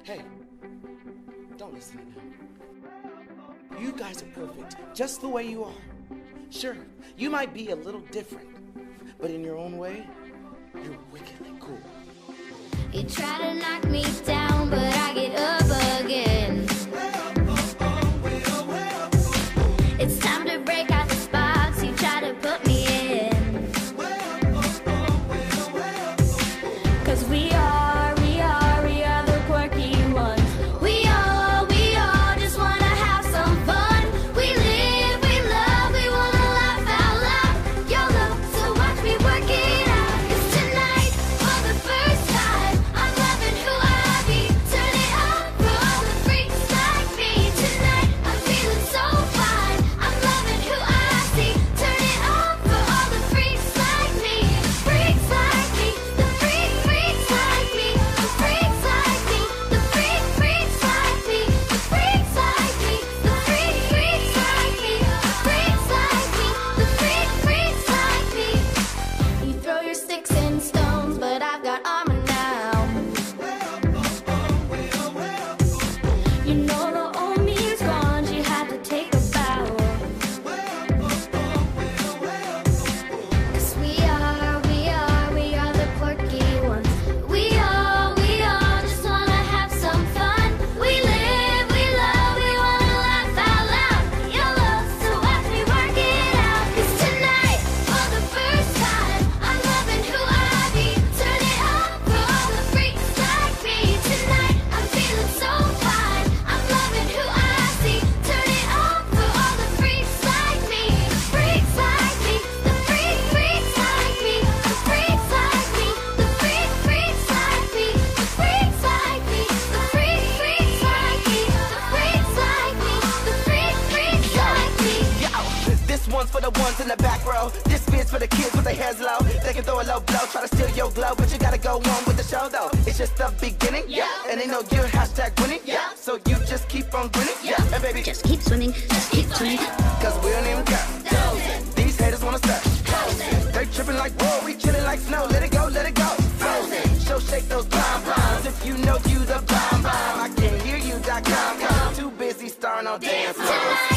Hey, don't listen to them. You guys are perfect, just the way you are. Sure, you might be a little different, but in your own way, you're wickedly cool. You try to knock me down, but I get up again. It's time to break out the spots you try to put me in. 'Cause we are the quirky ones. We all just wanna have some fun. We live, we love, we wanna laugh out loud. YOLO, so watch me work it out. 'Cause tonight, for the first time, I'm loving who I be. Turn it up for all the freaks like me. Tonight, I'm feeling so fine. I'm loving who I see. Turn it up for all the freaks like me. Freaks like me, the freaks like me. The freaks like me, the freaks like me. The freaks like me, the freaks like me. Freaks like me, the freaks like me. You throw your sticks and stones, but I've got armor now. You know the old me is gone, you had to take a bow. 'Cause we are the quirky ones. We all just wanna have some fun. We live, we love, we wanna laugh out loud. YOLO, so watch me work it out. 'Cause tonight, for the first time, I'm loving who I be. Turn it up for all the freaks like me. Tonight, I'm feeling so fine. I'm loving who I see. Turn it up for all the freaks like me. Freaks like me, the freaks like me. The freaks like me, the freaks like me. The freaks like me, the freaks like me. The freaks like me, the freaks like me. Yo, this one's for the ones in the back row. This fits for the kids with their hands low. They can throw a low blow, try to steal your glow, but you gotta go on with the show though. It's just the beginning, yeah. And they know you're #winning, yeah. So you just keep on grinning, yeah. And baby, Just keep swimming, just keep swimming. 'cause we don't even care. These haters wanna start. They tripping like whoa, we chilling like snow. Let it go, let it go. Frozen. So shake those pom-poms if you know you the bomb. I can't hear you.com. Too busy starring on dance. Tonight,